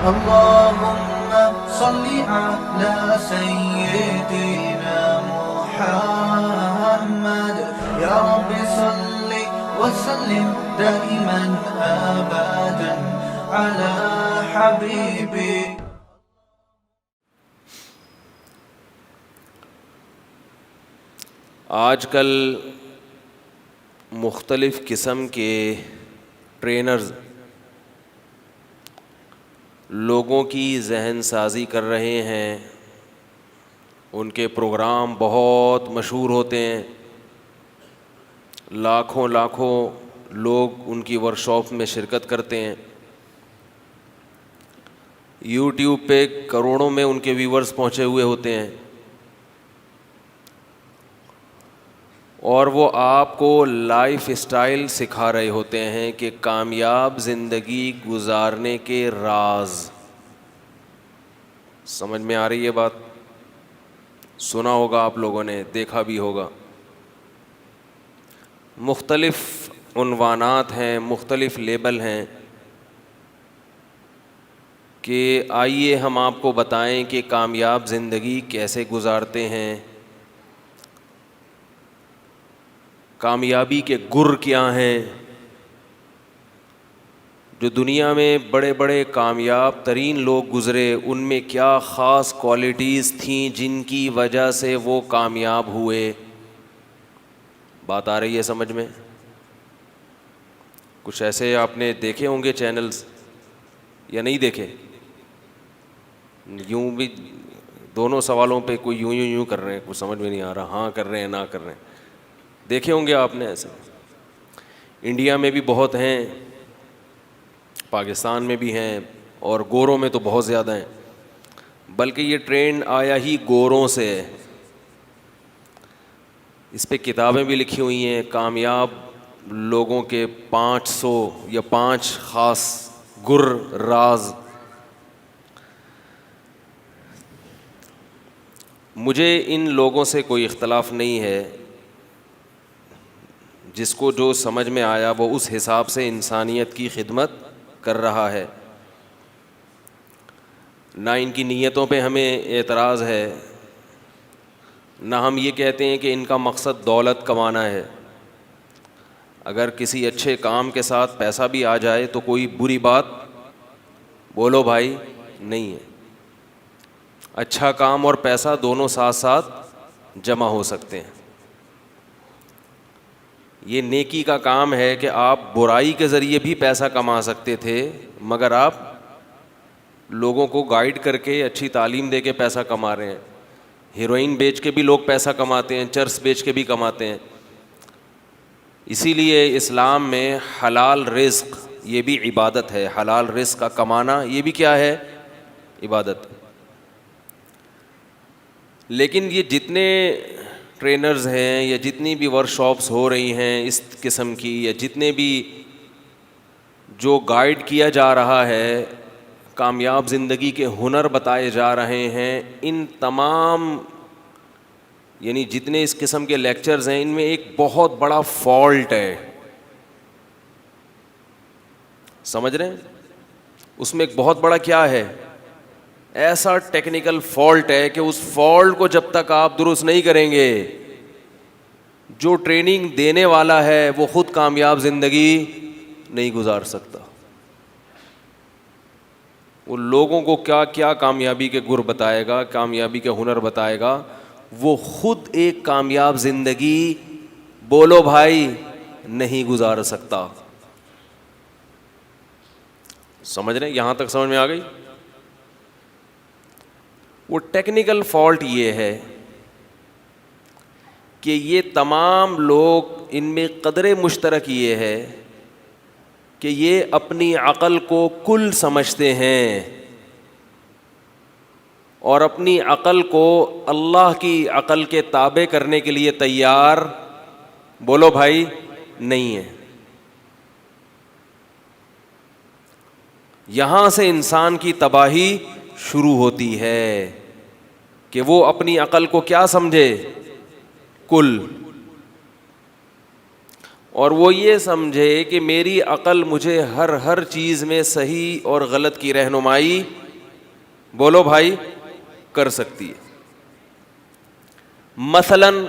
اللهم صل على سيدنا محمد يا رب صل وسلم دائما أبدا على حبيبي. آج کل مختلف قسم کے ٹرینرز لوگوں کی ذہن سازی کر رہے ہیں. ان کے پروگرام بہت مشہور ہوتے ہیں, لاکھوں لوگ ان کی ورکشاپ میں شرکت کرتے ہیں. یوٹیوب پہ کروڑوں میں ان کے ویورز پہنچے ہوئے ہوتے ہیں, اور وہ آپ کو لائف اسٹائل سکھا رہے ہوتے ہیں کہ کامیاب زندگی گزارنے کے راز. سمجھ میں آ رہی ہے بات؟ سنا ہوگا آپ لوگوں نے, دیکھا بھی ہوگا. مختلف عنوانات ہیں, مختلف لیبل ہیں کہ آئیے ہم آپ کو بتائیں کہ کامیاب زندگی کیسے گزارتے ہیں, کامیابی کے گر کیا ہیں. جو دنیا میں بڑے بڑے کامیاب ترین لوگ گزرے, ان میں کیا خاص کوالٹیز تھیں جن کی وجہ سے وہ کامیاب ہوئے. بات آ رہی ہے سمجھ میں؟ کچھ ایسے آپ نے دیکھے ہوں گے چینلز یا نہیں دیکھے؟ یوں بھی دونوں سوالوں پہ کوئی یوں کر رہے ہیں, کچھ سمجھ میں نہیں آ رہا, ہاں کر رہے ہیں نہ کر رہے ہیں. دیکھے ہوں گے آپ نے ایسے. انڈیا میں بھی بہت ہیں, پاکستان میں بھی ہیں, اور گوروں میں تو بہت زیادہ ہیں. بلکہ یہ ٹرینڈ آیا ہی گوروں سے ہے. اس پہ کتابیں بھی لکھی ہوئی ہیں, کامیاب لوگوں کے 500 یا 5 خاص گر راز. مجھے ان لوگوں سے کوئی اختلاف نہیں ہے, جس کو جو سمجھ میں آیا وہ اس حساب سے انسانیت کی خدمت کر رہا ہے. نہ ان کی نیتوں پہ ہمیں اعتراض ہے, نہ ہم یہ کہتے ہیں کہ ان کا مقصد دولت کمانا ہے. اگر کسی اچھے کام کے ساتھ پیسہ بھی آ جائے تو کوئی بری بات بولو بھائی نہیں ہے. اچھا کام اور پیسہ دونوں ساتھ ساتھ جمع ہو سکتے ہیں. یہ نیکی کا کام ہے کہ آپ برائی کے ذریعے بھی پیسہ کما سکتے تھے, مگر آپ لوگوں کو گائیڈ کر کے اچھی تعلیم دے کے پیسہ کما رہے ہیں. ہیروئن بیچ کے بھی لوگ پیسہ کماتے ہیں, چرس بیچ کے بھی کماتے ہیں. اسی لیے اسلام میں حلال رزق یہ بھی عبادت ہے. حلال رزق کا کمانا یہ بھی کیا ہے؟ عبادت. لیکن یہ جتنے ٹرینرز ہیں یا جتنی بھی ورکشاپس ہو رہی ہیں اس قسم کی, یا جتنے بھی جو گائیڈ کیا جا رہا ہے, کامیاب زندگی کے ہنر بتائے جا رہے ہیں, ان تمام یعنی جتنے اس قسم کے لیکچرز ہیں, ان میں ایک بہت بڑا فالٹ ہے. سمجھ رہے ہیں؟ اس میں ایک بہت بڑا کیا ہے؟ ایسا ٹیکنیکل فالٹ ہے کہ اس فالٹ کو جب تک آپ درست نہیں کریں گے, جو ٹریننگ دینے والا ہے وہ خود کامیاب زندگی نہیں گزار سکتا. وہ لوگوں کو کیا کیا کامیابی کے گر بتائے گا, کامیابی کے ہنر بتائے گا, وہ خود ایک کامیاب زندگی بولو بھائی نہیں گزار سکتا. سمجھ رہے ہیں؟ یہاں تک سمجھ میں آ گئی؟ وہ ٹیکنیکل فالٹ یہ ہے کہ یہ تمام لوگ, ان میں قدر مشترک یہ ہے کہ یہ اپنی عقل کو کل سمجھتے ہیں, اور اپنی عقل کو اللہ کی عقل کے تابع کرنے کے لیے تیار بولو بھائی نہیں ہے. یہاں سے انسان کی تباہی شروع ہوتی ہے کہ وہ اپنی عقل کو کیا سمجھے؟ کل. اور وہ یہ سمجھے کہ میری عقل مجھے ہر چیز میں صحیح اور غلط کی رہنمائی، بولو بھائی، کر سکتی ہے۔ مثلاً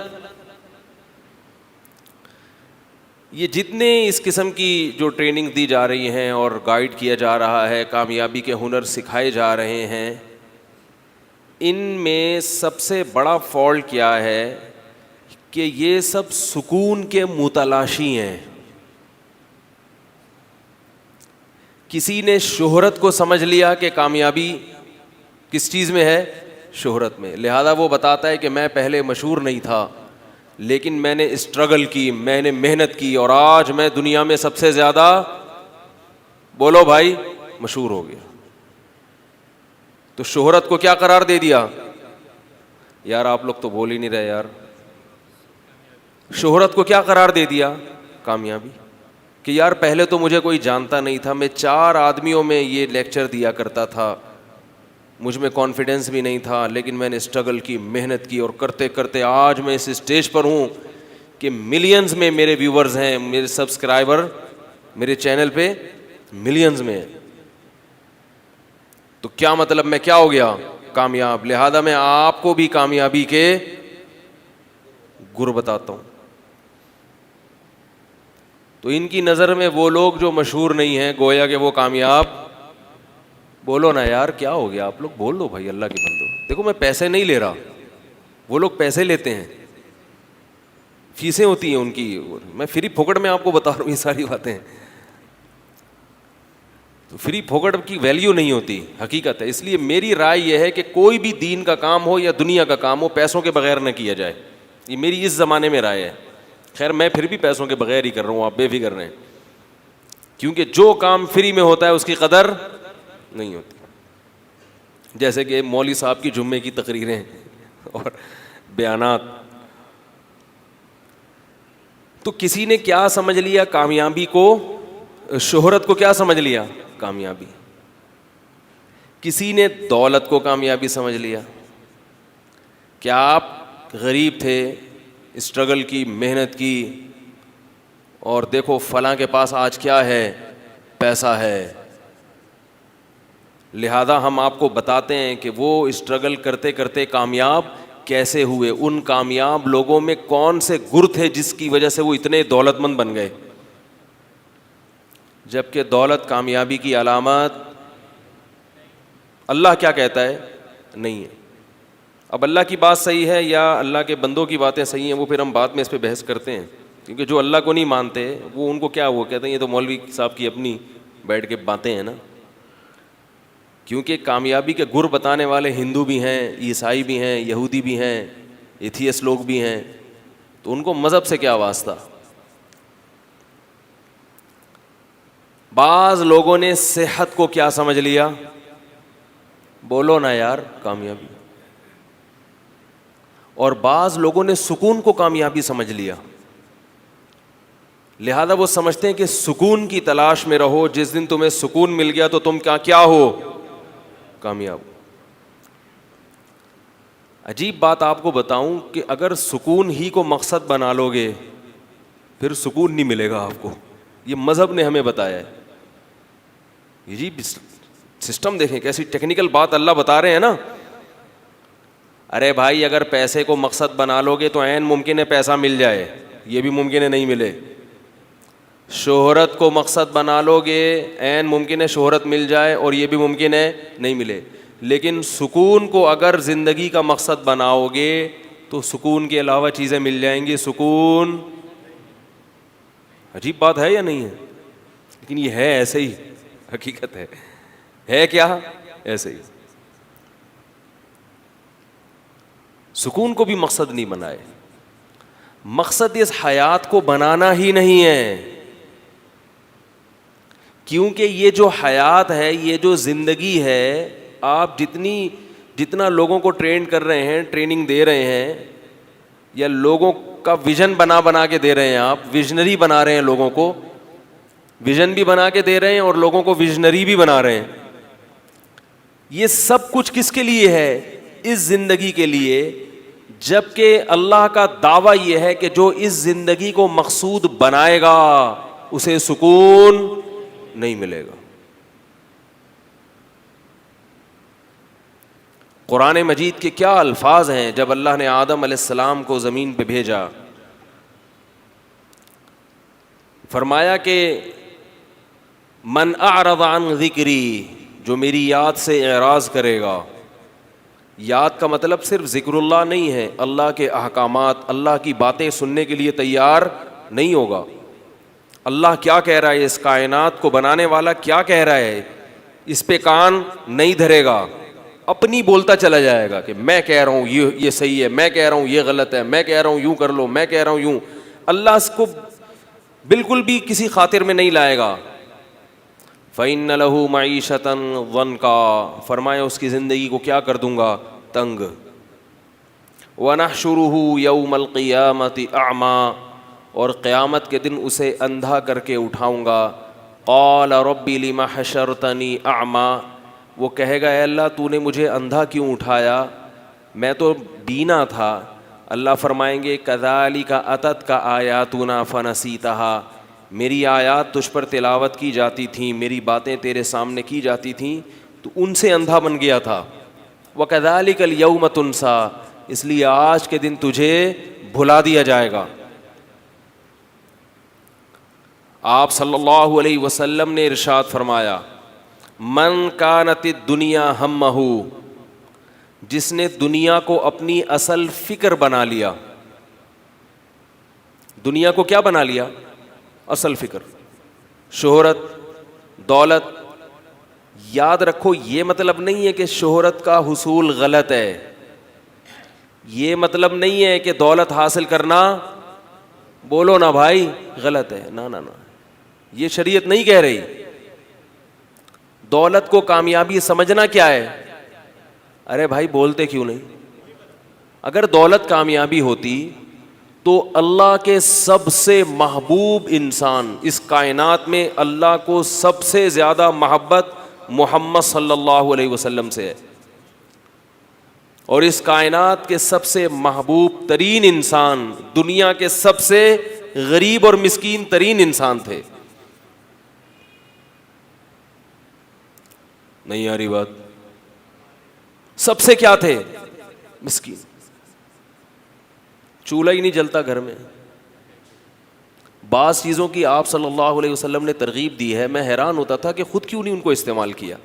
یہ جتنے اس قسم کی جو ٹریننگ دی جا رہی ہیں اور گائیڈ کیا جا رہا ہے، کامیابی کے ہنر سکھائے جا رہے ہیں، ان میں سب سے بڑا فالٹ کیا ہے کہ یہ سب سکون کے متلاشی ہیں۔ کسی نے شہرت کو سمجھ لیا کہ کامیابی کس چیز میں ہے؟ شہرت میں، لہذا وہ بتاتا ہے کہ میں پہلے مشہور نہیں تھا لیکن میں نے اسٹرگل کی، میں نے محنت کی اور آج میں دنیا میں سب سے زیادہ، بولو بھائی، مشہور ہو گیا۔ تو شہرت کو کیا قرار دے دیا؟ یار آپ لوگ تو بول ہی نہیں رہے یار، شہرت کو کیا قرار دے دیا؟ کامیابی۔ کہ یار پہلے تو مجھے کوئی جانتا نہیں تھا، میں 4 آدمیوں میں یہ لیکچر دیا کرتا تھا، مجھ میں کانفیڈنس بھی نہیں تھا، لیکن میں نے اسٹرگل کی، محنت کی، اور کرتے کرتے آج میں اس اسٹیج پر ہوں کہ ملینز میں میرے ویورز ہیں، میرے سبسکرائبر میرے چینل پہ ملینز میں ہیں۔ تو کیا مطلب میں کیا ہو گیا؟ کامیاب۔ لہذا میں آپ کو بھی کامیابی کے گر بتاتا ہوں۔ تو ان کی نظر میں وہ لوگ جو مشہور نہیں ہیں گویا کہ وہ کامیاب، بولو نا یار کیا ہو گیا؟ آپ لوگ بول دو بھائی، اللہ کے بندو۔ دیکھو میں پیسے نہیں لے رہا، وہ لوگ پیسے لیتے ہیں، فیسیں ہوتی ہیں ان کی، میں فری پھوکٹ میں آپ کو بتا رہا ہوں یہ ساری باتیں۔ تو فری پھوکٹ کی ویلیو نہیں ہوتی، حقیقت ہے۔ اس لیے میری رائے یہ ہے کہ کوئی بھی دین کا کام ہو یا دنیا کا کام ہو، پیسوں کے بغیر نہ کیا جائے۔ یہ میری اس زمانے میں رائے ہے۔ خیر میں پھر بھی پیسوں کے بغیر ہی کر رہا ہوں، آپ بے فکر رہیں، کیونکہ جو کام فری میں ہوتا ہے اس کی قدر نہیں ہوتی۔ جیسے کہ مولوی صاحب کی جمعے کی تقریریں اور بیانات۔ تو کسی نے کیا سمجھ لیا کامیابی کو؟ شہرت کو کیا سمجھ لیا؟ کامیابی۔ کسی نے دولت کو کامیابی سمجھ لیا۔ کیا آپ غریب تھے، اسٹرگل کی، محنت کی، اور دیکھو فلاں کے پاس آج کیا ہے؟ پیسہ ہے۔ لہذا ہم آپ کو بتاتے ہیں کہ وہ اسٹرگل کرتے کرتے کامیاب کیسے ہوئے، ان کامیاب لوگوں میں کون سے گر تھے جس کی وجہ سے وہ اتنے دولت مند بن گئے۔ جبکہ دولت کامیابی کی علامت اللہ کیا کہتا ہے؟ نہیں ہے۔ اب اللہ کی بات صحیح ہے یا اللہ کے بندوں کی باتیں صحیح ہیں، وہ پھر ہم بعد میں اس پہ بحث کرتے ہیں، کیونکہ جو اللہ کو نہیں مانتے وہ ان کو کیا، وہ کہتے ہیں یہ تو مولوی صاحب کی اپنی بیٹھ کے باتیں ہیں نا۔ کیونکہ کامیابی کے گر بتانے والے ہندو بھی ہیں، عیسائی بھی ہیں، یہودی بھی ہیں، ایتھیس لوگ بھی ہیں، تو ان کو مذہب سے کیا واسطہ۔ بعض لوگوں نے صحت کو کیا سمجھ لیا؟ بولو نا یار، کامیابی۔ اور بعض لوگوں نے سکون کو کامیابی سمجھ لیا، لہذا وہ سمجھتے ہیں کہ سکون کی تلاش میں رہو، جس دن تمہیں سکون مل گیا تو تم کیا ہو؟ کامیاب۔ عجیب بات آپ کو بتاؤں کہ اگر سکون ہی کو مقصد بنا لو گے پھر سکون نہیں ملے گا آپ کو، یہ مذہب نے ہمیں بتایا ہے۔ یہ جی سسٹم دیکھیں کیسی ٹیکنیکل بات اللہ بتا رہے ہیں نا۔ ارے بھائی اگر پیسے کو مقصد بنا لو گے تو عین ممکن ہے پیسہ مل جائے، یہ بھی ممکن ہے نہیں ملے۔ شہرت کو مقصد بنا لو گے عین ممکن ہے شہرت مل جائے اور یہ بھی ممکن ہے نہیں ملے۔ لیکن سکون کو اگر زندگی کا مقصد بناؤ گے تو سکون کے علاوہ چیزیں مل جائیں گی، سکون۔ عجیب بات ہے یا نہیں ہے؟ لیکن یہ ہے ایسے ہی، حقیقت ہے کیا ایسے ہی۔ سکون کو بھی مقصد نہیں بنائے۔ مقصد اس حیات کو بنانا ہی نہیں ہے، کیونکہ یہ جو حیات ہے، یہ جو زندگی ہے، آپ جتنا لوگوں کو ٹرین کر رہے ہیں، ٹریننگ دے رہے ہیں، یا لوگوں کا ویژن بنا کے دے رہے ہیں، آپ ویژنری بنا رہے ہیں، لوگوں کو ویژن بھی بنا کے دے رہے ہیں اور لوگوں کو ویژنری بھی بنا رہے ہیں۔ یہ سب کچھ کس کے لیے ہے؟ اس زندگی کے لیے جبکہ اللہ کا دعویٰ یہ ہے کہ جو اس زندگی کو مقصود بنائے گا اسے سکون نہیں ملے گا. قرآن مجید کے کیا الفاظ ہیں جب اللہ نے آدم علیہ السلام کو زمین پہ بھیجا. فرمایا کہ من اعرض عن ذکری, جو میری یاد سے اعراض کرے گا. یاد کا مطلب صرف ذکر اللہ نہیں ہے, اللہ کے احکامات, اللہ کی باتیں سننے کے لیے تیار نہیں ہوگا. اللہ کیا کہہ رہا ہے, اس کائنات کو بنانے والا کیا کہہ رہا ہے, اس پہ کان نہیں دھرے گا, اپنی بولتا چلا جائے گا کہ میں کہہ رہا ہوں یہ صحیح ہے, میں کہہ رہا ہوں یہ غلط ہے, میں کہہ رہا ہوں یوں کر لو, میں کہہ رہا ہوں یوں. اللہ اس کو بالکل بھی کسی خاطر میں نہیں لائے گا. فَإِنَّ لَهُ مَعِيشَةً ضَنْكًا, فرمایا اس کی زندگی کو کیا کر دوں گا, تنگ. وَنَحْشُرُهُ يَوْمَ الْقِيَامَةِ أَعْمَى, اور قیامت کے دن اسے اندھا کر کے اٹھاؤں گا. قَالَ رَبِّ لِمَ حَشَرْتَنِي أَعْمَى, وہ کہے گا اے اللہ تو نے مجھے اندھا کیوں اٹھایا, میں تو بینا تھا. اللہ فرمائیں گے كَذَلِكَ أَتَتْكَ آيَاتُنَا فَنَسِيتَهَا, میری آیات تجھ پر تلاوت کی جاتی تھیں, میری باتیں تیرے سامنے کی جاتی تھیں, تو ان سے اندھا بن گیا تھا. وَكَذَلِكَ الْيَوْمَ تُنْسَىٰ, اس لیے آج کے دن تجھے بھلا دیا جائے گا. آپ صلی اللہ علیہ وسلم نے ارشاد فرمایا من کانت الدنیا ہمہ, جس نے دنیا کو اپنی اصل فکر بنا لیا. دنیا کو کیا بنا لیا, اصل فکر. شہرت, دولت. یاد رکھو یہ مطلب نہیں ہے کہ شہرت کا حصول غلط ہے, یہ مطلب نہیں ہے کہ دولت حاصل کرنا, بولو نا بھائی, غلط ہے. نا نا نا, یہ شریعت نہیں کہہ رہی. دولت کو کامیابی سمجھنا کیا ہے, ارے بھائی بولتے کیوں نہیں. اگر دولت کامیابی ہوتی تو اللہ کے سب سے محبوب انسان اس کائنات میں, اللہ کو سب سے زیادہ محبت محمد صلی اللہ علیہ وسلم سے ہے, اور اس کائنات کے سب سے محبوب ترین انسان دنیا کے سب سے غریب اور مسکین ترین انسان تھے. نہیں آ رہی بات, سب سے کیا تھے, مسکین. چولہا ہی نہیں جلتا گھر میں. بعض چیزوں کی آپ صلی اللہ علیہ وسلم نے ترغیب دی ہے, میں حیران ہوتا تھا کہ خود کیوں نہیں ان کو استعمال کیا.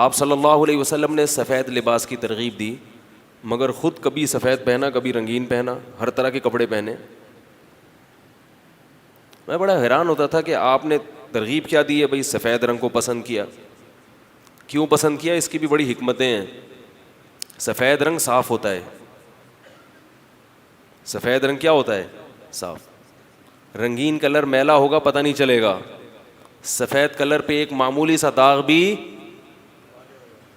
آپ صلی اللہ علیہ وسلم نے سفید لباس کی ترغیب دی, مگر خود کبھی سفید پہنا, کبھی رنگین پہنا, ہر طرح کے کپڑے پہنے. میں بڑا حیران ہوتا تھا کہ آپ نے ترغیب کیا دی ہے, بھائی سفید رنگ کو پسند کیا. کیوں پسند کیا, اس کی بھی بڑی حکمتیں ہیں. سفید رنگ صاف ہوتا ہے, سفید رنگ کیا ہوتا ہے, صاف. رنگین کلر میلا ہوگا پتہ نہیں چلے گا, سفید کلر پہ ایک معمولی سا داغ بھی,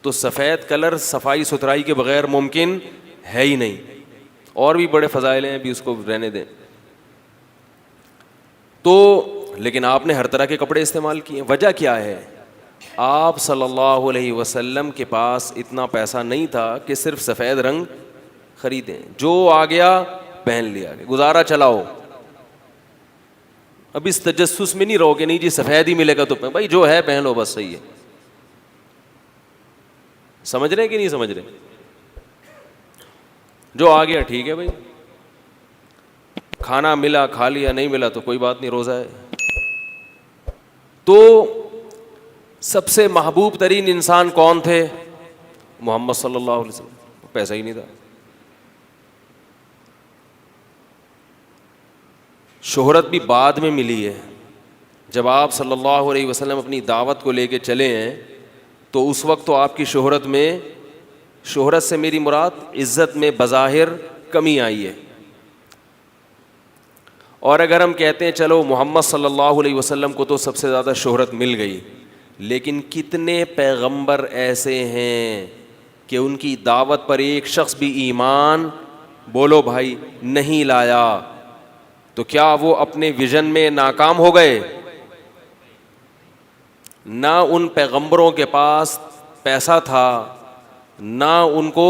تو سفید کلر صفائی ستھرائی کے بغیر ممکن ہے ہی نہیں. اور بھی بڑے فضائل ہیں, بھی اس کو رہنے دیں. تو لیکن آپ نے ہر طرح کے کپڑے استعمال کیے. وجہ کیا ہے, آپ صلی اللہ علیہ وسلم کے پاس اتنا پیسہ نہیں تھا کہ صرف سفید رنگ خریدیں, جو آ گیا پہن لیا, گزارا چلاؤ. اب اس تجسس میں نہیں رہو کہ نہیں جی سفید ہی ملے گا تو بھائی جو ہے پہن لو بس, صحیح ہے. سمجھ رہے کہ نہیں سمجھ رہے, جو آ گیا ٹھیک ہے بھائی, کھانا ملا کھا لیا, نہیں ملا تو کوئی بات نہیں, روزہ ہے. تو سب سے محبوب ترین انسان کون تھے, محمد صلی اللہ علیہ وسلم. پیسہ ہی نہیں تھا. شہرت بھی بعد میں ملی ہے. جب آپ صلی اللہ علیہ وسلم اپنی دعوت کو لے کے چلے ہیں تو اس وقت تو آپ کی شہرت میں, شہرت سے میری مراد عزت میں بظاہر کمی آئی ہے. اور اگر ہم کہتے ہیں چلو محمد صلی اللہ علیہ وسلم کو تو سب سے زیادہ شہرت مل گئی, لیکن کتنے پیغمبر ایسے ہیں کہ ان کی دعوت پر ایک شخص بھی ایمان, بولو بھائی, نہیں لایا, تو کیا وہ اپنے ویژن میں ناکام ہو گئے؟ نہ ان پیغمبروں کے پاس پیسہ تھا, نہ ان کو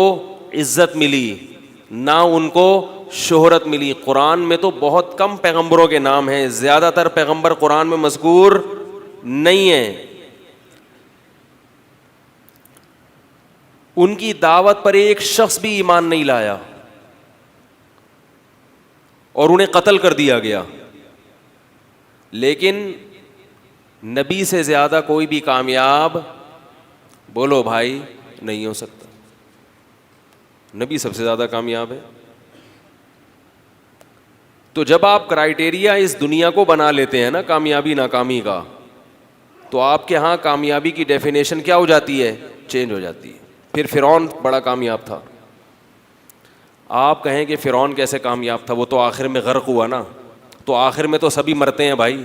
عزت ملی, نہ ان کو شہرت ملی. قرآن میں تو بہت کم پیغمبروں کے نام ہیں, زیادہ تر پیغمبر قرآن میں مذکور نہیں ہیں. ان کی دعوت پر ایک شخص بھی ایمان نہیں لایا اور انہیں قتل کر دیا گیا. لیکن نبی سے زیادہ کوئی بھی کامیاب بولو بھائی نہیں ہو سکتا. نبی سب سے زیادہ کامیاب ہے. تو جب آپ کرائیٹیریا اس دنیا کو بنا لیتے ہیں نا کامیابی ناکامی کا, تو آپ کے ہاں کامیابی کی ڈیفینیشن کیا ہو جاتی ہے؟ چینج ہو جاتی ہے. پھر فرعون بڑا کامیاب تھا. آپ کہیں کہ فرعون کیسے کامیاب تھا؟ وہ تو آخر میں غرق ہوا نا. تو آخر میں تو سبھی مرتے ہیں بھائی.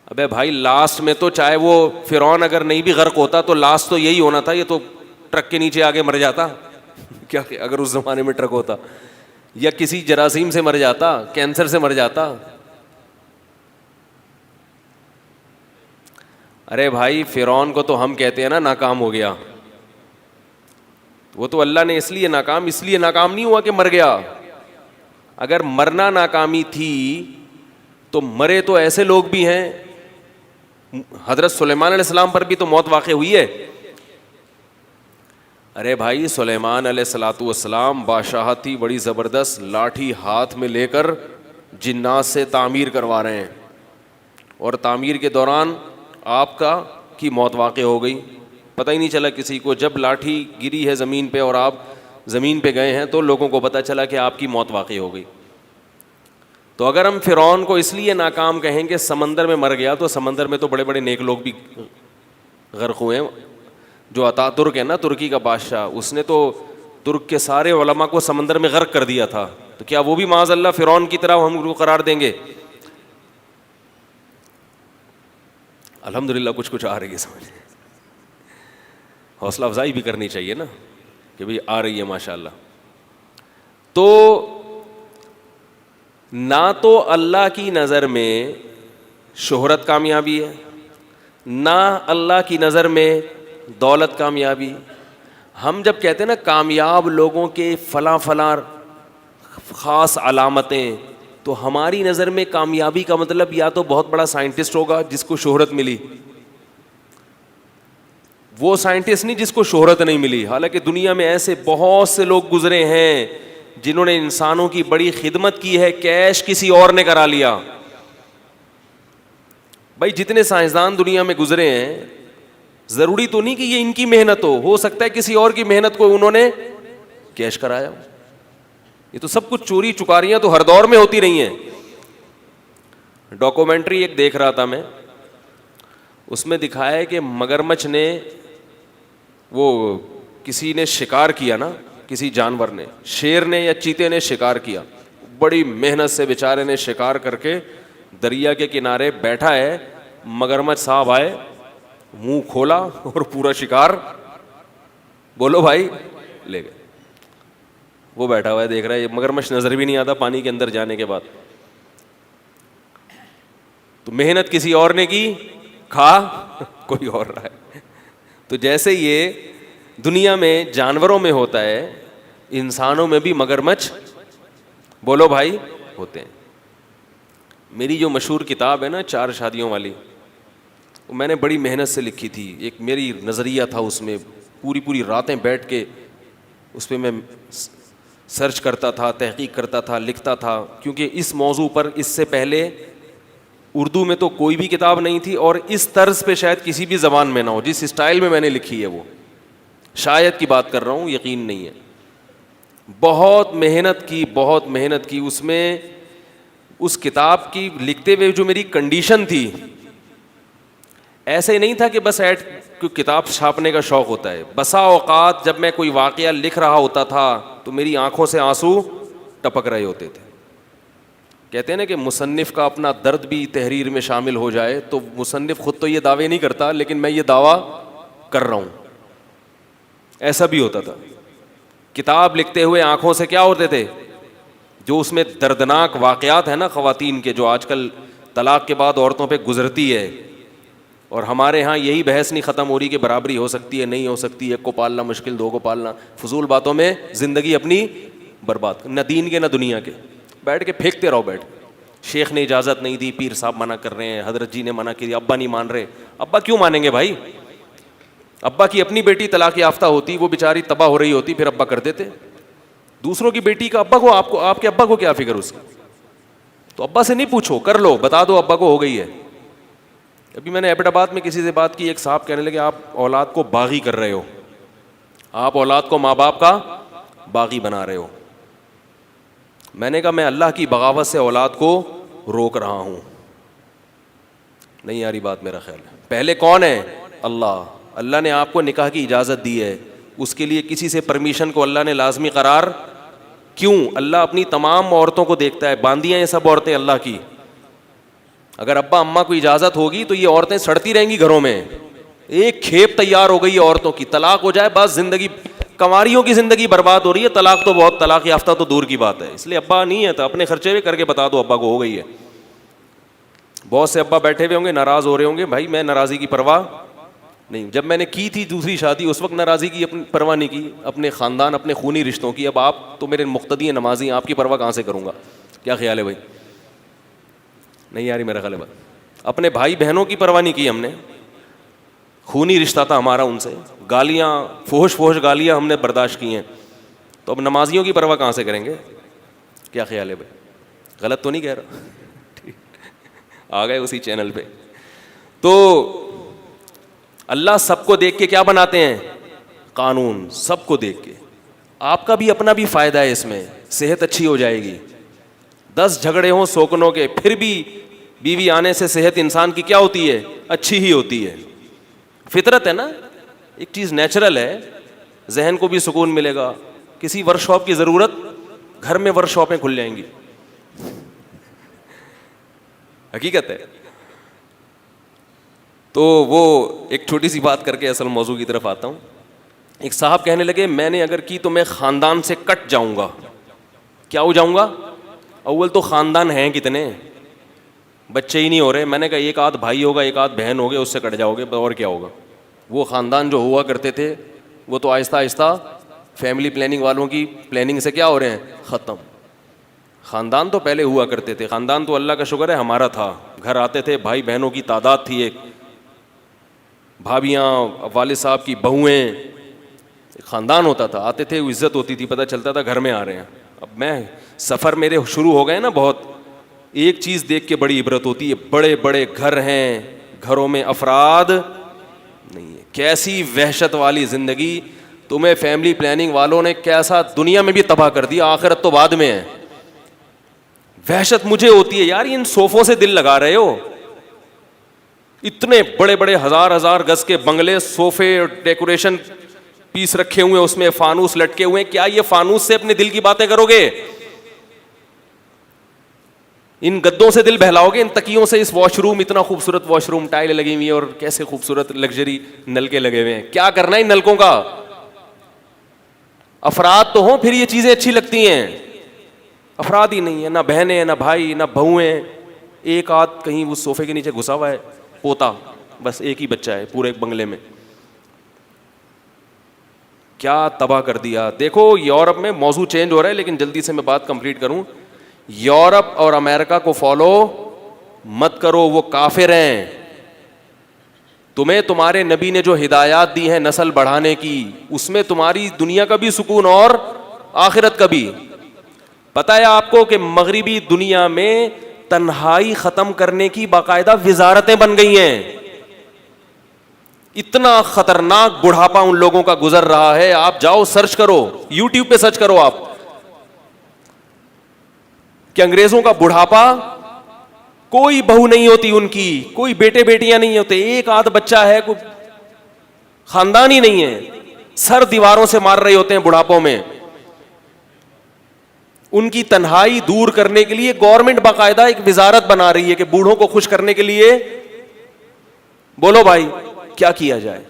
ابے بھائی لاسٹ میں تو چاہے وہ فرعون اگر نہیں بھی غرق ہوتا تو لاسٹ تو یہی ہونا تھا, یہ تو ٹرک کے نیچے آگے مر جاتا کیا اگر اس زمانے میں ٹرک ہوتا, یا کسی جراثیم سے مر جاتا, کینسر سے مر جاتا. ارے بھائی فرعون کو تو ہم کہتے ہیں نا ناکام ہو گیا. وہ تو اللہ نے اس لیے ناکام نہیں ہوا کہ مر گیا. اگر مرنا ناکامی تھی تو مرے تو ایسے لوگ بھی ہیں. حضرت سلیمان علیہ السلام پر بھی تو موت واقع ہوئی ہے. ارے بھائی سلیمان علیہ الصلوۃ والسلام بادشاہت تھی بڑی زبردست, لاٹھی ہاتھ میں لے کر جنات سے تعمیر کروا رہے ہیں, اور تعمیر کے دوران آپ کی موت واقع ہو گئی. پتہ ہی نہیں چلا کسی کو. جب لاٹھی گری ہے زمین پہ اور آپ زمین پہ گئے ہیں تو لوگوں کو پتہ چلا کہ آپ کی موت واقع ہو گئی. تو اگر ہم فرعون کو اس لیے ناکام کہیں کہ سمندر میں مر گیا, تو سمندر میں تو بڑے بڑے نیک لوگ بھی غرق ہوئے ہیں. جو اتا ترک ہے نا, ترکی کا بادشاہ, اس نے تو ترک کے سارے علماء کو سمندر میں غرق کر دیا تھا. تو کیا وہ بھی معاذ اللہ فرعون کی طرح ہم کو قرار دیں گے؟ الحمدللہ کچھ آ رہی ہے سمجھ. حوصلہ افزائی بھی کرنی چاہیے نا کہ بھئی آ رہی ہے ماشاء اللہ. تو نہ تو اللہ کی نظر میں شہرت کامیابی ہے, نہ اللہ کی نظر میں دولت کامیابی. ہم جب کہتے ہیں نا کامیاب لوگوں کے فلاں خاص علامتیں, تو ہماری نظر میں کامیابی کا مطلب یا تو بہت بڑا سائنٹسٹ ہوگا جس کو شہرت ملی, وہ سائنٹسٹ نہیں جس کو شہرت نہیں ملی. حالانکہ دنیا میں ایسے بہت سے لوگ گزرے ہیں جنہوں نے انسانوں کی بڑی خدمت کی ہے, کیش کسی اور نے کرا لیا. بھائی جتنے سائنسدان دنیا میں گزرے ہیں, ضروری تو نہیں کہ یہ ان کی محنت ہو سکتا ہے کسی اور کی محنت کو انہوں نے کیش کرایا. یہ تو سب کچھ چوری چکاریاں تو ہر دور میں ہوتی رہی ہیں. ڈاکومنٹری ایک دیکھ رہا تھا میں, اس میں دکھایا ہے کہ مگرمچھ نے, وہ کسی نے شکار کیا نا, کسی جانور نے, شیر نے یا چیتے نے شکار کیا, بڑی محنت سے بیچارے نے شکار کر کے دریا کے کنارے بیٹھا ہے. مگرمچھ صاحب آئے, منہ کھولا اور پورا شکار بولو بھائی لے گئے. وہ بیٹھا ہوا ہے دیکھ رہا ہے, مگرمچھ نظر بھی نہیں آتا پانی کے اندر جانے کے بعد. تو محنت کسی اور نے کی, کھا کوئی اور رہا ہے. تو جیسے یہ دنیا میں جانوروں میں ہوتا ہے, انسانوں میں بھی مگرمچھ بولو بھائی ہوتے ہیں. میری جو مشہور کتاب ہے نا 4 شادیوں والی, وہ میں نے بڑی محنت سے لکھی تھی. ایک میری نظریہ تھا اس میں, پوری راتیں بیٹھ کے اس پہ میں سرچ کرتا تھا, تحقیق کرتا تھا, لکھتا تھا, کیونکہ اس موضوع پر اس سے پہلے اردو میں تو کوئی بھی کتاب نہیں تھی, اور اس طرز پہ شاید کسی بھی زبان میں نہ ہو. جس اسٹائل میں میں نے لکھی ہے وہ شاید کی بات کر رہا ہوں, یقین نہیں ہے. بہت محنت کی اس میں. اس کتاب کی لکھتے ہوئے جو میری کنڈیشن تھی, ایسے نہیں تھا کہ بس کتاب چھاپنے کا شوق ہوتا ہے. بسا اوقات جب میں کوئی واقعہ لکھ رہا ہوتا تھا تو میری آنکھوں سے آنسو ٹپک رہے ہوتے تھے. کہتے ہیں نا کہ مصنف کا اپنا درد بھی تحریر میں شامل ہو جائے, تو مصنف خود تو یہ دعوے نہیں کرتا, لیکن میں یہ دعویٰ کر رہا ہوں. ایسا بھی ہوتا تھا. کتاب لکھتے ہوئے آنکھوں سے کیا ہوتے تھے, جو اس میں دردناک واقعات ہیں نا خواتین کے, جو آج کل طلاق کے بعد عورتوں پہ گزرتی ہے, اور ہمارے ہاں یہی بحث نہیں ختم ہو رہی کہ برابری ہو سکتی ہے نہیں ہو سکتی, ایک کو پالنا مشکل, دو کو پالنا, فضول باتوں میں زندگی اپنی برباد, نہ دین کے نہ دنیا کے, بیٹھ کے پھینکتے رہو بیٹھ. شیخ نے اجازت نہیں دی, پیر صاحب منع کر رہے ہیں, حضرت جی نے منع کی, ابا نہیں مان رہے. ابا کیوں مانیں گے بھائی؟ ابا کی اپنی بیٹی طلاق یافتہ ہوتی, وہ بیچاری تباہ ہو رہی ہوتی, پھر ابا کر دیتے. دوسروں کی بیٹی کا ابا کو, آپ کے ابا کو کیا فکر اس کی؟ تو ابا سے نہیں پوچھو, کر لو, بتا دو ابا کو ہو گئی ہے. ابھی میں نے ایبٹ آباد میں کسی سے بات کی, ایک صاحب کہنے لگے آپ اولاد کو باغی کر رہے ہو, آپ اولاد کو ماں باپ کا باغی بنا رہے ہو. میں نے کہا میں اللہ کی بغاوت سے اولاد کو روک رہا ہوں. نہیں یاری بات میرا خیال ہے. پہلے کون ہے؟ اللہ. اللہ نے آپ کو نکاح کی اجازت دی ہے, اس کے لیے کسی سے پرمیشن کو اللہ نے لازمی قرار کیوں؟ اللہ اپنی تمام عورتوں کو دیکھتا ہے, باندھی ہیں یہ سب عورتیں اللہ کی. اگر ابا اماں کو اجازت ہوگی تو یہ عورتیں سڑتی رہیں گی گھروں میں. ایک کھیپ تیار ہو گئی ہے عورتوں کی, طلاق ہو جائے بس زندگی, کنواریوں کی زندگی برباد ہو رہی ہے. طلاق تو بہت, طلاق یافتہ تو دور کی بات ہے. اس لیے ابا نہیں ہے تو اپنے خرچے بھی کر کے بتا دو ابا کو ہو گئی ہے. بہت سے ابا بیٹھے ہوئے ہوں گے, ناراض ہو رہے ہوں گے. بھائی میں ناراضی کی پرواہ نہیں. جب میں نے کی تھی دوسری شادی اس وقت ناراضی کی اپنی پرواہ نہیں کی, اپنے خاندان اپنے خونی رشتوں کی. اب آپ تو میرے مقتدی ہیں, نمازی ہیں, آپ کی پرواہ کہاں سے کروں گا؟ کیا خیال ہے بھائی؟ نہیں یاری میرا خیال ہے. اپنے بھائی بہنوں کی پرواہ نہیں کی ہم نے, خونی رشتہ تھا ہمارا ان سے. گالیاں, فحش گالیاں ہم نے برداشت کی ہیں, تو اب نمازیوں کی پرواہ کہاں سے کریں گے؟ کیا خیال ہے بھائی؟ غلط تو نہیں کہہ رہا؟ آ گئے اسی چینل پہ. تو اللہ سب کو دیکھ کے کیا بناتے ہیں؟ قانون. سب کو دیکھ کے آپ کا بھی اپنا بھی فائدہ ہے اس میں, صحت اچھی ہو جائے گی. 10 جھگڑے ہوں سوکنوں کے, پھر بھی بیوی آنے سے صحت انسان کی کیا ہوتی ہے؟ اچھی ہی ہوتی ہے. فطرت ہے نا, ایک چیز نیچرل ہے. ذہن کو بھی سکون ملے گا. کسی ورک شاپ کی ضرورت, گھر میں ورک شاپیں کھل جائیں گی. حقیقت ہے. تو وہ ایک چھوٹی سی بات کر کے اصل موضوع کی طرف آتا ہوں. ایک صاحب کہنے لگے میں نے اگر کی تو میں خاندان سے کٹ جاؤں گا. کیا ہو جاؤں گا؟ اول تو خاندان ہیں کتنے, بچے ہی نہیں ہو رہے. میں نے کہا ایک آدھ بھائی ہوگا, ایک آدھ بہن ہوگی, اس سے کٹ جاؤ گے, اور کیا ہوگا؟ وہ خاندان جو ہوا کرتے تھے وہ تو آہستہ آہستہ فیملی پلاننگ والوں کی پلاننگ سے کیا ہو رہے ہیں؟ ختم. خاندان تو پہلے ہوا کرتے تھے. خاندان تو اللہ کا شکر ہے ہمارا تھا. گھر آتے تھے, بھائی بہنوں کی تعداد تھی, ایک بھابیاں, والد صاحب کی بہویں, خاندان ہوتا تھا. آتے تھے, عزت ہوتی تھی, پتہ چلتا تھا گھر میں آ رہے ہیں. اب میں سفر میرے شروع ہو گئے نا بہت, ایک چیز دیکھ کے بڑی عبرت ہوتی ہے. بڑے بڑے گھر ہیں, گھروں میں افراد نہیں ہے. کیسی وحشت والی زندگی. تمہیں فیملی پلاننگ والوں نے کیسا دنیا میں بھی تباہ کر دیا, آخرت تو بعد میں ہے. وحشت مجھے ہوتی ہے یار, ان صوفوں سے دل لگا رہے ہو. اتنے بڑے بڑے 1000 گز کے بنگلے, صوفے, ڈیکوریشن پیس رکھے ہوئے, اس میں فانوس لٹکے ہوئے. کیا یہ فانوس سے اپنے دل کی باتیں کرو گے؟ ان گدوں سے دل بہلاؤ گے؟ ان تکیوں سے؟ اس واش روم, اتنا خوبصورت واش روم, ٹائل لگی ہوئی ہے اور کیسے خوبصورت لگژری نلکے لگے ہوئے ہیں. کیا کرنا ہے ان نلکوں کا؟ افراد تو ہوں پھر یہ چیزیں اچھی لگتی ہیں. افراد ہی نہیں ہے, نہ بہنیں, نہ بھائی, نہ بہویں. ایک آدھ کہیں اس صوفے کے نیچے گھسا ہوا ہے, پوتا, بس ایک ہی بچہ ہے پورے ایک بنگلے میں. کیا تباہ کر دیا. دیکھو یورپ میں موضوع چینج ہو رہا ہے لیکن جلدی سے میں بات کمپلیٹ کروں. یورپ اور امریکہ کو فالو مت کرو, وہ کافر ہیں. تمہیں تمہارے نبی نے جو ہدایات دی ہیں نسل بڑھانے کی, اس میں تمہاری دنیا کا بھی سکون اور آخرت کا بھی. پتہ ہے آپ کو کہ مغربی دنیا میں تنہائی ختم کرنے کی باقاعدہ وزارتیں بن گئی ہیں. اتنا خطرناک بڑھاپا ان لوگوں کا گزر رہا ہے. آپ جاؤ سرچ کرو, یوٹیوب پہ سرچ کرو آپ, کہ انگریزوں کا بڑھاپا, کوئی بہو نہیں ہوتی ان کی, کوئی بیٹے بیٹیاں نہیں ہوتے, ایک آدھ بچہ ہے, کوئی خاندان ہی نہیں ہے. سر دیواروں سے مار رہے ہوتے ہیں بڑھاپوں میں. ان کی تنہائی دور کرنے کے لیے گورنمنٹ باقاعدہ ایک وزارت بنا رہی ہے کہ بوڑھوں کو خوش کرنے کے لیے. بولو بھائی کیا کیا جائے؟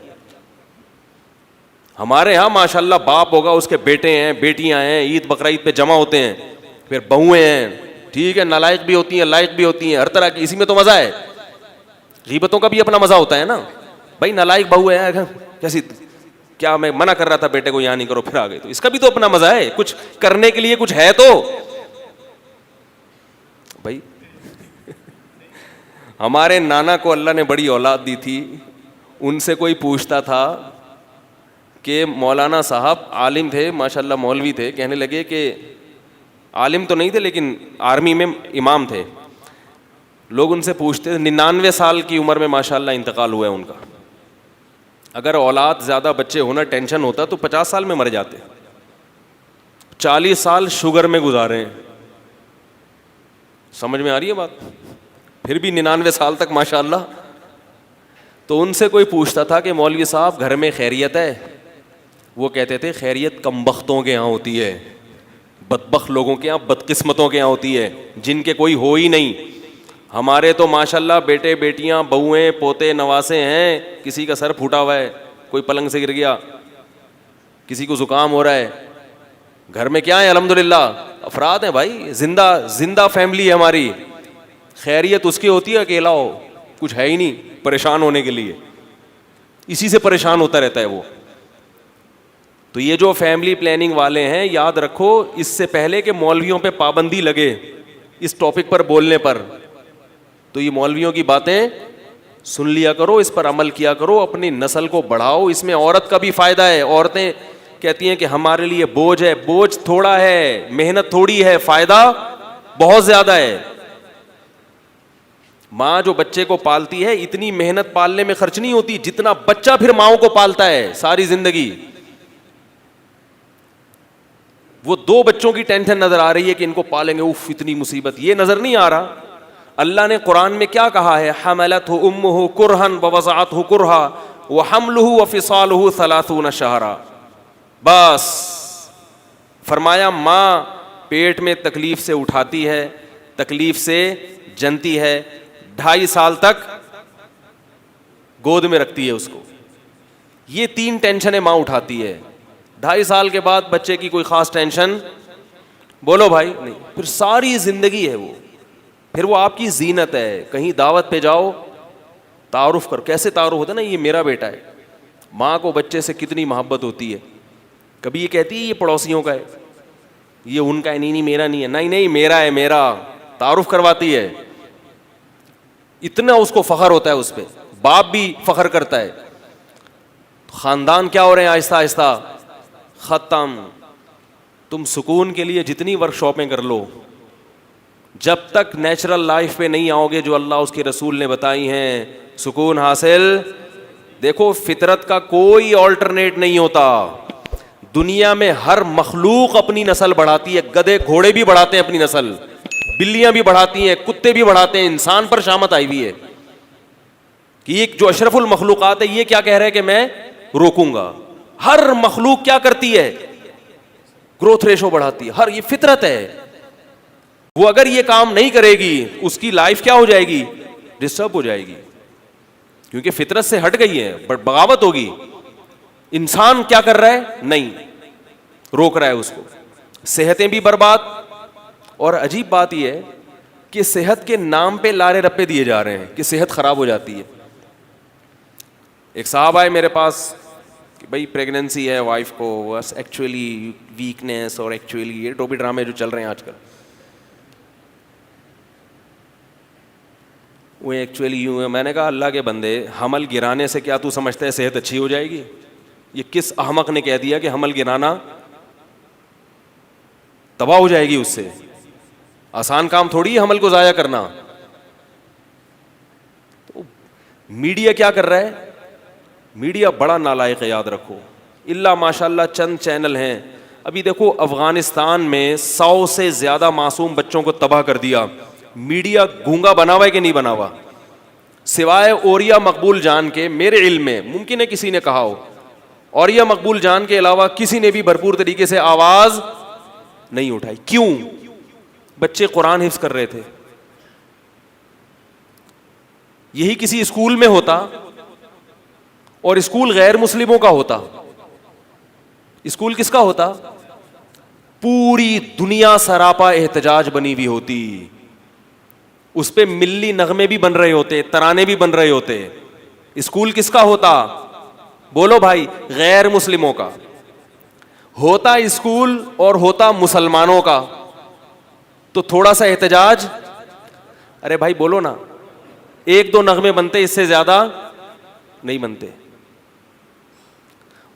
ہمارے ہاں ماشاءاللہ باپ ہوگا, اس کے بیٹے ہیں, بیٹیاں ہیں, عید بقرعید پہ جمع ہوتے ہیں, پھر بہویں ہیں, ٹھیک ہے, نالائق بھی ہوتی ہیں, لائق بھی ہوتی ہیں, ہر طرح کی. اسی میں تو مزہ ہے. غیبتوں کا بھی اپنا مزہ ہوتا ہے نا بھائی, نالائق بہو ہے کیسی, کیا میں منع کر رہا تھا بیٹے کو یہاں نہیں کرو, پھر آ گئی, تو اس کا بھی تو اپنا مزہ ہے, کچھ کرنے کے لیے کچھ ہے تو بھائی. ہمارے نانا کو اللہ نے بڑی اولاد دی تھی, ان سے کوئی پوچھتا تھا کہ مولانا صاحب عالم تھے ماشاءاللہ, مولوی تھے, کہنے لگے کہ عالم تو نہیں تھے لیکن آرمی میں امام تھے, لوگ ان سے پوچھتے, 99 سال کی عمر میں ماشاءاللہ انتقال ہوا ہے ان کا, اگر اولاد زیادہ بچے ہونا ٹینشن ہوتا تو 50 سال میں مر جاتے, 40 سال شوگر میں گزارے ہیں, سمجھ میں آ رہی ہے بات, پھر بھی 99 سال تک ماشاءاللہ. تو ان سے کوئی پوچھتا تھا کہ مولوی صاحب گھر میں خیریت ہے, وہ کہتے تھے خیریت کم بختوں کے یہاں ہوتی ہے, بدبخت لوگوں کے یہاں, بدقسمتوں کے یہاں ہوتی ہے, جن کے کوئی ہو ہی نہیں. ہمارے تو ماشاءاللہ بیٹے بیٹیاں بہویں پوتے نواسے ہیں, کسی کا سر پھوٹا ہوا ہے, کوئی پلنگ سے گر گیا, کسی کو زکام ہو رہا ہے, گھر میں کیا ہے الحمدللہ افراد ہیں بھائی, زندہ فیملی ہے ہماری. خیریت اس کی ہوتی ہے اکیلا ہو, کچھ ہے ہی نہیں پریشان ہونے کے لیے, اسی سے پریشان ہوتا رہتا ہے وہ. تو یہ جو فیملی پلاننگ والے ہیں, یاد رکھو اس سے پہلے کہ مولویوں پہ پابندی لگے اس ٹاپک پر بولنے پر, تو یہ مولویوں کی باتیں سن لیا کرو, اس پر عمل کیا کرو, اپنی نسل کو بڑھاؤ. اس میں عورت کا بھی فائدہ ہے. عورتیں کہتی ہیں کہ ہمارے لیے بوجھ ہے, بوجھ تھوڑا ہے, محنت تھوڑی ہے, فائدہ بہت زیادہ ہے. ماں جو بچے کو پالتی ہے اتنی محنت پالنے میں خرچ نہیں ہوتی جتنا بچہ پھر ماؤں کو پالتا ہے ساری زندگی. وہ 2 بچوں کی ٹینشن نظر آ رہی ہے کہ ان کو پالیں گے, اوف اتنی مصیبت, یہ نظر نہیں آ رہا. اللہ نے قرآن میں کیا کہا ہے, حملتہ امہ کرہا ووضعتہ کرہا وحملہ وفصالہ 30 شہرا. بس فرمایا ماں پیٹ میں تکلیف سے اٹھاتی ہے, تکلیف سے جنتی ہے, 2.5 سال تک گود میں رکھتی ہے اس کو. یہ 3 ٹینشنیں ماں اٹھاتی ہے. 2.5 سال کے بعد بچے کی کوئی خاص ٹینشن بولو بھائی نہیں, پھر ساری زندگی ہے وہ, پھر وہ آپ کی زینت ہے. کہیں دعوت پہ جاؤ تعارف کرو, کیسے تعارف ہوتا ہے نا, یہ میرا بیٹا ہے. ماں کو بچے سے کتنی محبت ہوتی ہے. کبھی یہ کہتی ہے یہ پڑوسیوں کا ہے, یہ ان کا ہے, نہیں میرا نہیں ہے, نہیں میرا ہے, میرا. تعارف کرواتی ہے, اتنا اس کو فخر ہوتا ہے اس پہ. باپ بھی فخر کرتا ہے. خاندان کیا ہو رہے ہیں آہستہ آہستہ ختم. تم سکون کے لیے جتنی ورک شاپیں کر لو, جب تک نیچرل لائف پہ نہیں آؤ گے جو اللہ اس کے رسول نے بتائی ہیں, سکون حاصل. دیکھو فطرت کا کوئی آلٹرنیٹ نہیں ہوتا. دنیا میں ہر مخلوق اپنی نسل بڑھاتی ہے, گدھے گھوڑے بھی بڑھاتے ہیں اپنی نسل, بلیاں بھی بڑھاتی ہیں, کتے بھی بڑھاتے ہیں. انسان پر شامت آئی ہوئی ہے کہ یہ جو اشرف المخلوقات ہے یہ کیا کہہ رہا ہے کہ میں روکوں گا. ہر مخلوق کیا کرتی ہے, گروتھ ریشو بڑھاتی ہے. ہر یہ فطرت ہے. وہ اگر یہ کام نہیں کرے گی اس کی لائف کیا ہو جائے گی, ڈسٹرب ہو جائے گی, کیونکہ فطرت سے ہٹ گئی ہے, بغاوت ہوگی. انسان کیا کر رہا ہے, نہیں روک رہا ہے اس کو. صحتیں بھی برباد. اور عجیب بات یہ ہے کہ صحت کے نام پہ لارے رپے دیے جا رہے ہیں کہ صحت خراب ہو جاتی ہے. ایک صاحب آئے میرے پاس کہ بھائی پریگننسی ہے وائف کو, بس ایکچولی ویکنیس اور ایکچولی یہ ٹوپی ڈرامے جو چل رہے ہیں آج کل, وہ ایکچولی یوں ہے. میں نے کہا اللہ کے بندے, حمل گرانے سے کیا تو سمجھتا ہے صحت اچھی ہو جائے گی؟ یہ کس احمق نے کہہ دیا کہ حمل گرانا تباہ ہو جائے گی اس سے؟ آسان کام تھوڑی ہے حمل کو ضائع کرنا. تو میڈیا کیا کر رہا ہے, میڈیا بڑا نالائق ہے, یاد رکھو. اللہ ماشاء اللہ چند چینل ہیں. ابھی دیکھو افغانستان میں 100 سے زیادہ معصوم بچوں کو تباہ کر دیا. میڈیا گونگا بنا ہوا ہے کہ نہیں بنا ہوا؟ سوائے اوریا مقبول جان کے, میرے علم میں, ممکن ہے کسی نے کہا ہو, اوریا مقبول جان کے علاوہ کسی نے بھی بھرپور طریقے سے آواز نہیں اٹھائی. کیوں؟ بچے قرآن حفظ کر رہے تھے. یہی کسی اسکول میں ہوتا اور اسکول غیر مسلموں کا ہوتا, اسکول کس کا ہوتا؟ پوری دنیا سراپا احتجاج بنی ہوئی ہوتی. اس پہ ملی نغمے بھی بن رہے ہوتے, ترانے بھی بن رہے ہوتے. اسکول کس کا ہوتا؟ بولو بھائی, غیر مسلموں کا ہوتا اسکول اور ہوتا مسلمانوں کا. تو تھوڑا سا احتجاج, ارے بھائی بولو نا, ایک دو نغمے بنتے, اس سے زیادہ نہیں بنتے.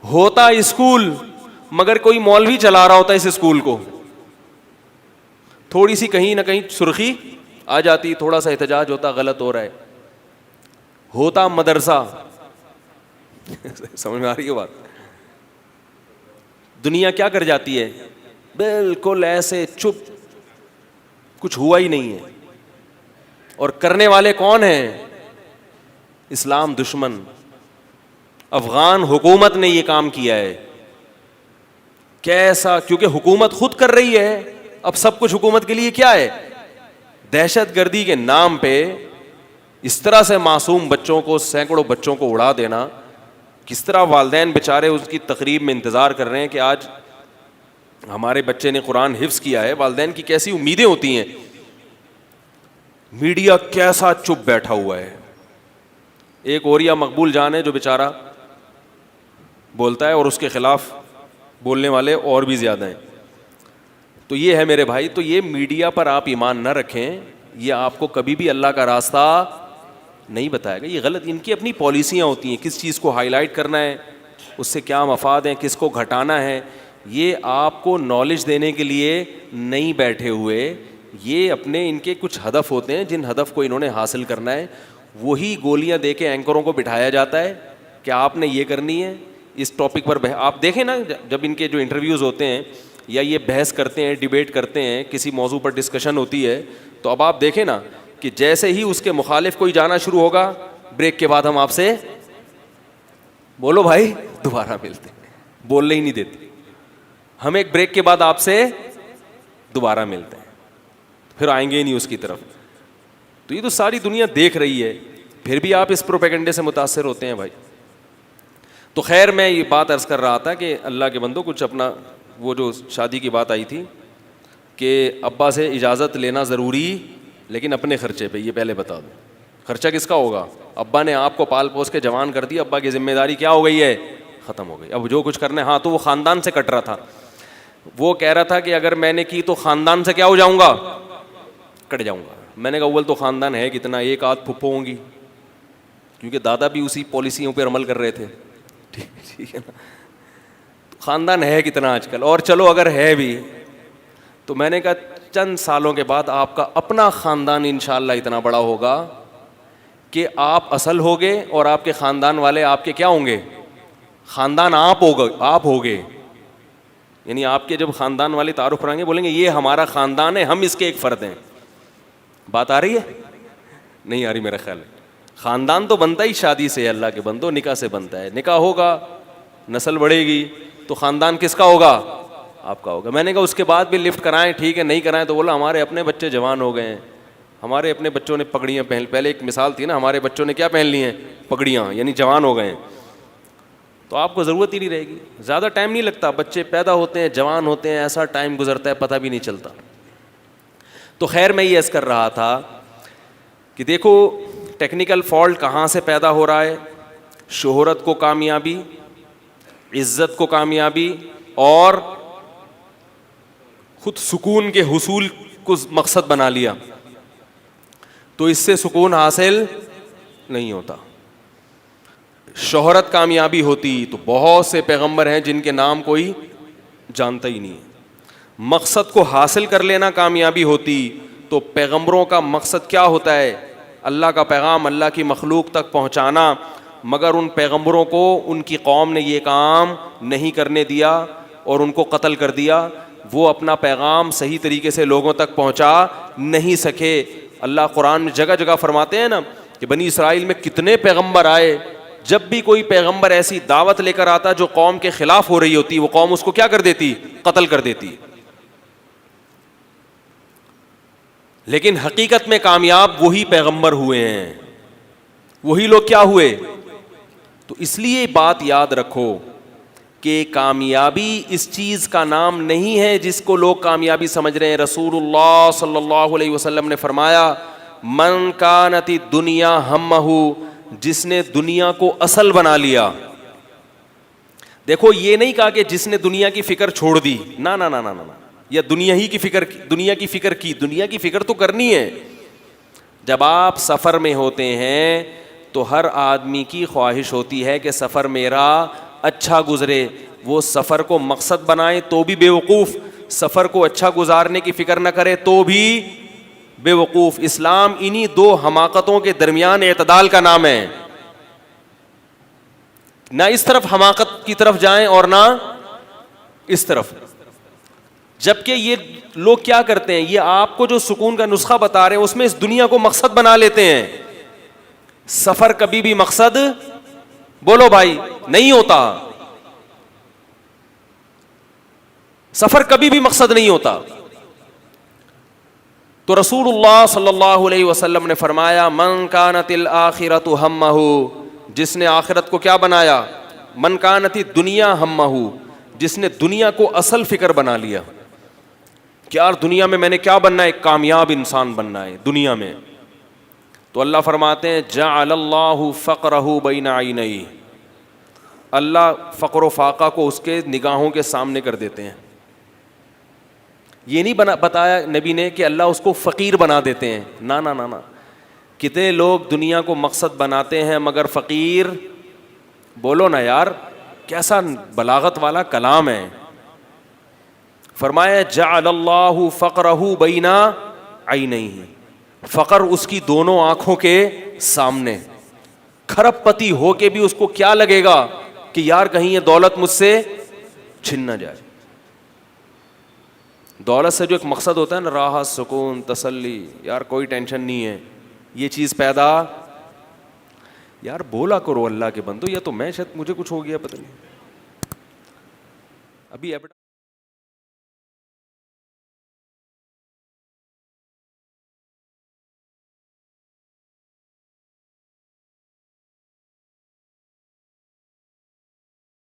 ہوتا اسکول مگر کوئی مولوی چلا رہا ہوتا اس اسکول کو, تھوڑی سی کہیں نہ کہیں سرخی آ جاتی, تھوڑا سا احتجاج ہوتا, غلط ہو رہا ہے. ہوتا مدرسہ, سمجھ میں آ رہی ہے بات؟ دنیا کیا کر جاتی ہے, بالکل ایسے چپ, کچھ ہوا ہی نہیں ہے. اور کرنے والے کون ہیں؟ اسلام دشمن. افغان حکومت نے یہ کام کیا ہے. کیسا؟ کیونکہ حکومت خود کر رہی ہے. اب سب کچھ حکومت کے لیے کیا ہے؟ دہشت گردی کے نام پہ اس طرح سے معصوم بچوں کو, سینکڑوں بچوں کو اڑا دینا. کس طرح والدین بیچارے اس کی تقریب میں انتظار کر رہے ہیں کہ آج ہمارے بچے نے قرآن حفظ کیا ہے. والدین کی کیسی امیدیں ہوتی ہیں. میڈیا کیسا چپ بیٹھا ہوا ہے. ایک اوریا مقبول جان ہے جو بیچارہ بولتا ہے اور اس کے خلاف بولنے والے اور بھی زیادہ ہیں. تو یہ ہے میرے بھائی, تو یہ میڈیا پر آپ ایمان نہ رکھیں, یہ آپ کو کبھی بھی اللہ کا راستہ نہیں بتائے گا. یہ غلط, ان کی اپنی پالیسیاں ہوتی ہیں, کس چیز کو ہائی لائٹ کرنا ہے, اس سے کیا مفاد ہیں, کس کو گھٹانا ہے. یہ آپ کو نالج دینے کے لیے نہیں بیٹھے ہوئے, یہ اپنے ان کے کچھ ہدف ہوتے ہیں جن ہدف کو انہوں نے حاصل کرنا ہے. وہی گولیاں دے کے اینکروں کو بٹھایا جاتا ہے کہ آپ نے یہ کرنی ہے, اس ٹاپک پر. آپ دیکھیں نا, جب ان کے جو انٹرویوز ہوتے ہیں یا یہ بحث کرتے ہیں, ڈیبیٹ کرتے ہیں, کسی موضوع پر ڈسکشن ہوتی ہے, تو اب آپ دیکھیں نا کہ جیسے ہی اس کے مخالف کوئی جانا شروع ہوگا, بریک کے بعد ہم آپ سے, بولو بھائی, دوبارہ ملتے ہیں, بولنے ہی نہیں دیتے. ہم ایک بریک کے بعد آپ سے دوبارہ ملتے ہیں, پھر آئیں گے ہی نہیں اس کی طرف. تو یہ تو ساری دنیا دیکھ رہی ہے, پھر بھی آپ اس پروپیگنڈے سے متاثر ہوتے ہیں بھائی. تو خیر, میں یہ بات عرض کر رہا تھا کہ اللہ کے بندو, کچھ اپنا وہ جو شادی کی بات آئی تھی کہ ابا سے اجازت لینا ضروری, لیکن اپنے خرچے پہ. یہ پہلے بتا دو, خرچہ کس کا ہوگا؟ ابا نے آپ کو پال پوس کے جوان کر دیا, ابا کی ذمہ داری کیا ہو گئی ہے؟ ختم ہو گئی. اب جو کچھ کرنا ہے, ہاں تو وہ خاندان سے کٹ رہا تھا, وہ کہہ رہا تھا کہ اگر میں نے کی تو خاندان سے کیا ہو جاؤں گا؟ کٹ جاؤں گا. میں نے کہا اول تو خاندان ہے کتنا, ایک آدھ پھپھو ہوں گی, کیونکہ دادا بھی اسی پالیسیوں پہ عمل کر رہے تھے. ٹھیک ہے نا, خاندان ہے کتنا آج کل. اور چلو اگر ہے بھی تو میں نے کہا چند سالوں کے بعد آپ کا اپنا خاندان انشاءاللہ اتنا بڑا ہوگا کہ آپ اصل ہوگے اور آپ کے خاندان والے آپ کے کیا ہوں گے؟ خاندان آپ ہوگے. یعنی آپ کے جب خاندان والے تعارف کرائیں گے, بولیں گے یہ ہمارا خاندان ہے, ہم اس کے ایک فرد ہیں. بات آ رہی ہے؟ نہیں آ رہی میرا خیال ہے. خاندان تو بنتا ہی شادی سے, اللہ کے بندو, نکاح سے بنتا ہے. نکاح ہوگا, نسل بڑھے گی, تو خاندان کس کا ہوگا؟ آپ کا ہوگا. میں نے کہا اس کے بعد بھی لفٹ کرائیں, ٹھیک ہے, نہیں کرائیں تو بولا ہمارے اپنے بچے جوان ہو گئے ہیں, ہمارے اپنے بچوں نے پگڑیاں پہن, پہلے ایک مثال تھی نا, ہمارے بچوں نے کیا پہن لی ہیں؟ پگڑیاں, یعنی جوان ہو گئے ہیں. تو آپ کو ضرورت ہی نہیں رہے گی, زیادہ ٹائم نہیں لگتا, بچے پیدا ہوتے ہیں, جوان ہوتے ہیں, ایسا ٹائم گزرتا ہے پتہ بھی نہیں چلتا. تو خیر, میں یہ عرض کر رہا تھا کہ دیکھو ٹیکنیکل فالٹ کہاں سے پیدا ہو رہا ہے. شہرت کو کامیابی, عزت کو کامیابی, اور خود سکون کے حصول کو مقصد بنا لیا, تو اس سے سکون حاصل نہیں ہوتا. شہرت کامیابی ہوتی تو بہت سے پیغمبر ہیں جن کے نام کوئی جانتا ہی نہیں ہے. مقصد کو حاصل کر لینا کامیابی ہوتی تو پیغمبروں کا مقصد کیا ہوتا ہے؟ اللہ کا پیغام اللہ کی مخلوق تک پہنچانا. مگر ان پیغمبروں کو ان کی قوم نے یہ کام نہیں کرنے دیا اور ان کو قتل کر دیا. وہ اپنا پیغام صحیح طریقے سے لوگوں تک پہنچا نہیں سکے. اللہ قرآن میں جگہ جگہ فرماتے ہیں نا کہ بنی اسرائیل میں کتنے پیغمبر آئے, جب بھی کوئی پیغمبر ایسی دعوت لے کر آتا جو قوم کے خلاف ہو رہی ہوتی, وہ قوم اس کو کیا کر دیتی؟ قتل کر دیتی. لیکن حقیقت میں کامیاب وہی پیغمبر ہوئے ہیں, وہی لوگ کیا ہوئے. تو اس لیے بات یاد رکھو کہ کامیابی اس چیز کا نام نہیں ہے جس کو لوگ کامیابی سمجھ رہے ہیں. رسول اللہ صلی اللہ علیہ وسلم نے فرمایا من کانت الدنیا ہمہ، جس نے دنیا کو اصل بنا لیا. دیکھو یہ نہیں کہا کہ جس نے دنیا کی فکر چھوڑ دی، نہ نہ نہ نہ نہ، یا دنیا کی فکر کی. دنیا کی فکر تو کرنی ہے. جب آپ سفر میں ہوتے ہیں تو ہر آدمی کی خواہش ہوتی ہے کہ سفر میرا اچھا گزرے. وہ سفر کو مقصد بنائے تو بھی بے وقوف، سفر کو اچھا گزارنے کی فکر نہ کرے تو بھی بے وقوف. اسلام انہی دو حماقتوں کے درمیان اعتدال کا نام ہے. نہ اس طرف حماقت کی طرف جائیں اور نہ اس طرف. جبکہ یہ لوگ کیا کرتے ہیں، یہ آپ کو جو سکون کا نسخہ بتا رہے ہیں اس میں اس دنیا کو مقصد بنا لیتے ہیں. سفر کبھی بھی مقصد، بولو بھائی، نہیں ہوتا. سفر کبھی بھی مقصد نہیں ہوتا. تو رسول اللہ صلی اللہ علیہ وسلم نے فرمایا من کانت الآخرۃ ہمہ، جس نے آخرت کو کیا بنایا، من کانت الدنیا ہمہ، جس نے دنیا کو اصل فکر بنا لیا کہ یار دنیا میں نے کیا بننا ہے، ایک کامیاب انسان بننا ہے دنیا میں. تو اللہ فرماتے ہیں جعل اللہ فقرہ بین عینیہ، اللہ فقر و فاقہ کو اس کے نگاہوں کے سامنے کر دیتے ہیں. یہ نہیں بتایا نبی نے کہ اللہ اس کو فقیر بنا دیتے ہیں، نہ نہ نہ نہ. کتنے لوگ دنیا کو مقصد بناتے ہیں مگر فقیر. بولو نا یار، کیسا بلاغت والا کلام ہے. فرمایا جعل اللہ فقرہ بین عینیہ، فقر اس کی دونوں آنکھوں کے سامنے. کھرب پتی ہو کے بھی اس کو کیا لگے گا کہ یار کہیں یہ دولت مجھ سے چھن نہ جائے. دولت سے جو ایک مقصد ہوتا ہے نا، راحت، سکون، تسلی، یار کوئی ٹینشن نہیں ہے، یہ چیز پیدا. یار بولا کرو اللہ کے بندو، یا تو میں شاید مجھے کچھ ہو گیا پتہ نہیں ابھی